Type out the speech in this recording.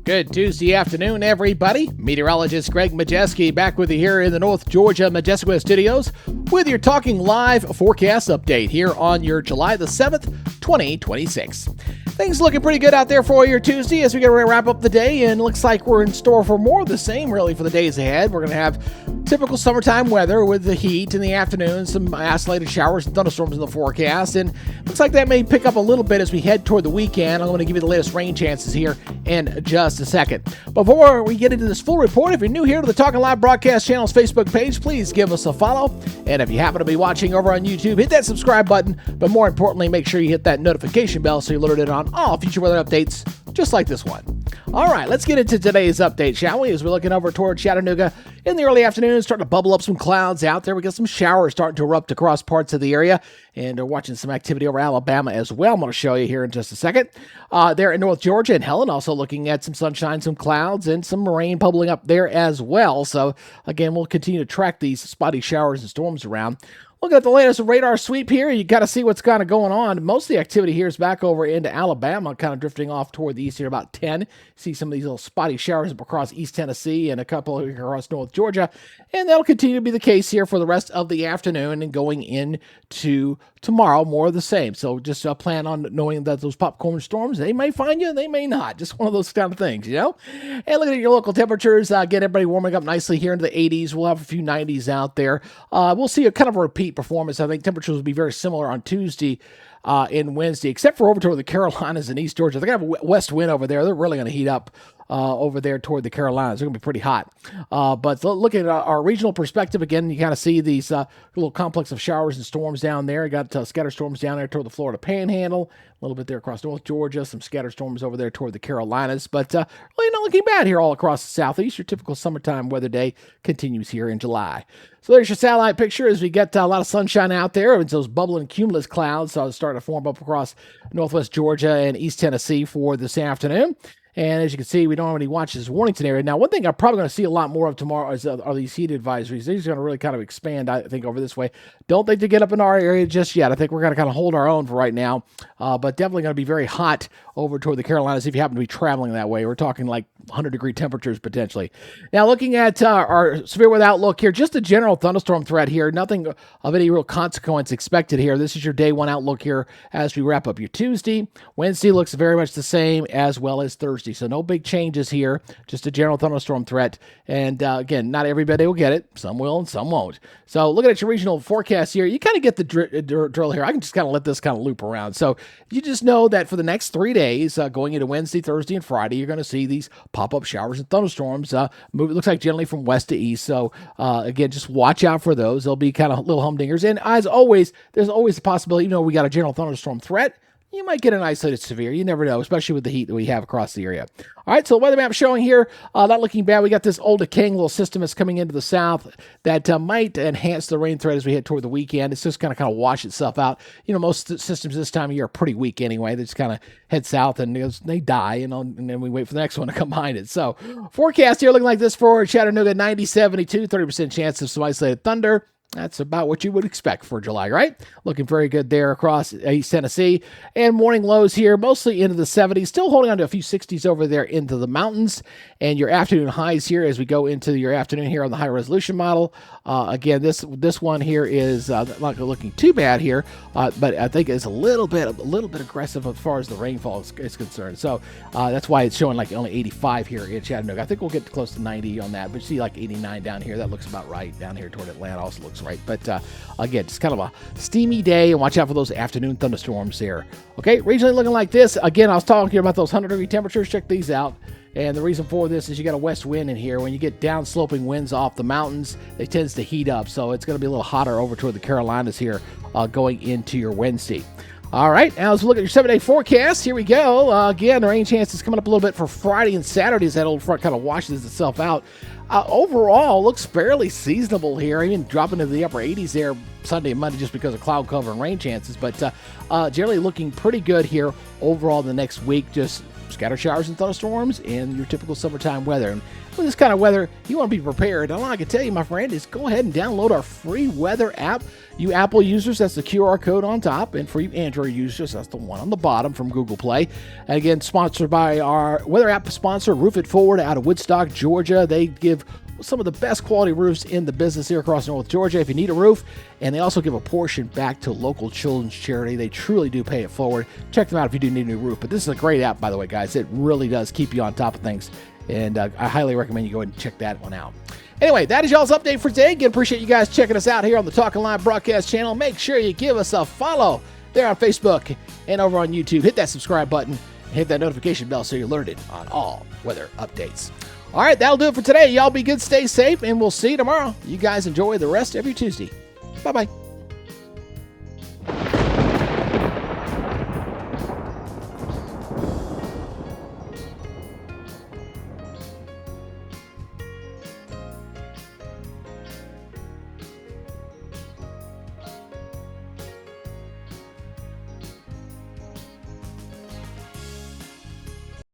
Good Tuesday afternoon, everybody. Meteorologist Greg Majestic back with you here in the North Georgia Majestic Studios with your Talking Live forecast update here on your July the 7th, 2026. Things looking pretty good out there for your Tuesday as we get ready to wrap up the day, and looks like we're in store for more of the same really for the days ahead. We're going to have typical summertime weather with the heat in the afternoon, some isolated showers and thunderstorms in the forecast, and looks like that may pick up a little bit as we head toward the weekend. I'm going to give you the latest rain chances here in just a second. Before we get into this full report, if you're new here to the Talking Live Broadcast Channel's Facebook page, please give us a follow. And if you happen to be watching over on YouTube, hit that subscribe button. But more importantly, make sure you hit that notification bell so you're alerted on all future weather updates just like this one. All right, let's get into today's update, shall we? As we're looking over toward Chattanooga in the early afternoon, starting to bubble up some clouds out there. We got some showers starting to erupt across parts of the area, and we're watching some activity over Alabama as well. I'm going to show you here in just a second. There in North Georgia and Helen, also looking at some sunshine, some clouds, and some rain bubbling up there as well. So, again, we'll continue to track these spotty showers and storms around. Look at the latest radar sweep here. You got to see what's kind of going on. Most of the activity here is back over into Alabama, kind of drifting off toward the east here about 10. See some of these little spotty showers across East Tennessee and a couple across North Georgia. And that'll continue to be the case here for the rest of the afternoon and going into tomorrow, more of the same. So just plan on knowing that those popcorn storms, they may find you, they may not. Just one of those kind of things, you know? And look at your local temperatures. Get everybody warming up nicely here into the 80s. We'll have a few 90s out there. We'll see a kind of a repeat performance. I think temperatures will be very similar on Tuesday and Wednesday, except for over toward the Carolinas and East Georgia. They're going to have a west wind over there. They're really going to heat up over there toward the Carolinas. They're going to be pretty hot. But looking at our regional perspective, again, you kind of see these little complex of showers and storms down there. You got scattered storms down there toward the Florida Panhandle, a little bit there across North Georgia, some scattered storms over there toward the Carolinas. But really not looking bad here all across the southeast. Your typical summertime weather day continues here in July. So there's your satellite picture as we get a lot of sunshine out there. It's those bubbling cumulus clouds starting to form up across northwest Georgia and East Tennessee for this afternoon. And as you can see, we don't have any watches Warnington area. Now, one thing I'm probably going to see a lot more of tomorrow are these heat advisories. These are going to really kind of expand, I think, over this way. Don't think to get up in our area just yet. I think we're going to kind of hold our own for right now, but definitely going to be very hot over toward the Carolinas if you happen to be traveling that way. We're talking like 100-degree temperatures potentially. Now, looking at our severe weather outlook here, just a general thunderstorm threat here. Nothing of any real consequence expected here. This is your day one outlook here as we wrap up your Tuesday. Wednesday looks very much the same as well as Thursday. So no big changes here, just a general thunderstorm threat. And again, not everybody will get it. Some will and some won't. So looking at your regional forecast here, you kind of get the drill here. I can just kind of let this kind of loop around. So you just know that for the next 3 days, going into Wednesday, Thursday, and Friday, you're going to see these pop-up showers and thunderstorms move. It looks like generally from west to east. So again, just watch out for those. They'll be kind of little humdingers. And as always, there's always the possibility, even though we got a general thunderstorm threat, you might get an isolated severe. You never know, especially with the heat that we have across the area. All right, so the weather map showing here, not looking bad. We got this old decaying little system that's coming into the south that might enhance the rain threat as we head toward the weekend. It's just going to wash itself out. You know, most systems this time of year are pretty weak anyway. They just kind of head south and they die, you know, and then we wait for the next one to come behind it. So forecast here looking like this for Chattanooga, 90-72, 30% chance of some isolated thunder. That's about what you would expect for July, right? Looking very good there across East Tennessee. And morning lows here, mostly into the 70s. Still holding on to a few 60s over there into the mountains. And your afternoon highs here as we go into your afternoon here on the high resolution model. Again, this one here is not looking too bad here, but I think it's a little bit aggressive as far as the rainfall is concerned. So that's why it's showing like only 85 here in Chattanooga. I think we'll get close to 90 on that, but you see like 89 down here. That looks about right. Down here toward Atlanta also looks right. But again, just kind of a steamy day, and watch out for those afternoon thunderstorms there. Okay, regionally looking like this. Again, I was talking here about those 100-degree temperatures. Check these out. And the reason for this is you got a west wind in here. When you get down-sloping winds off the mountains, it tends to heat up. So it's going to be a little hotter over toward the Carolinas here going into your Wednesday. All right, now let's look at your 7-day forecast. Here we go. Again, the rain chance is coming up a little bit for Friday and Saturday as that old front kind of washes itself out. Overall, looks fairly seasonable here, even dropping into the upper 80s there Sunday and Monday just because of cloud cover and rain chances. But generally looking pretty good here overall the next week. Just scattered showers and thunderstorms and your typical summertime weather. And with this kind of weather, you want to be prepared. And all I can tell you, my friend, is go ahead and download our free weather app. You Apple users, that's the QR code on top. And for you Android users, that's the one on the bottom from Google Play. And again, sponsored by our weather app sponsor, Roof It Forward out of Woodstock, Georgia. They give some of the best quality roofs in the business here across North Georgia if you need a roof. And they also give a portion back to local children's charity. They truly do pay it forward. Check them out if you do need a new roof. But this is a great app, by the way, guys. It really does keep you on top of things. And I highly recommend you go ahead and check that one out. Anyway, that is y'all's update for today. Again, appreciate you guys checking us out here on the Talking Live broadcast channel. Make sure you give us a follow there on Facebook and over on YouTube. Hit that subscribe button and hit that notification bell so you're alerted on all weather updates. All right, that'll do it for today. Y'all be good, stay safe, and we'll see you tomorrow. You guys enjoy the rest of your Tuesday. Bye-bye.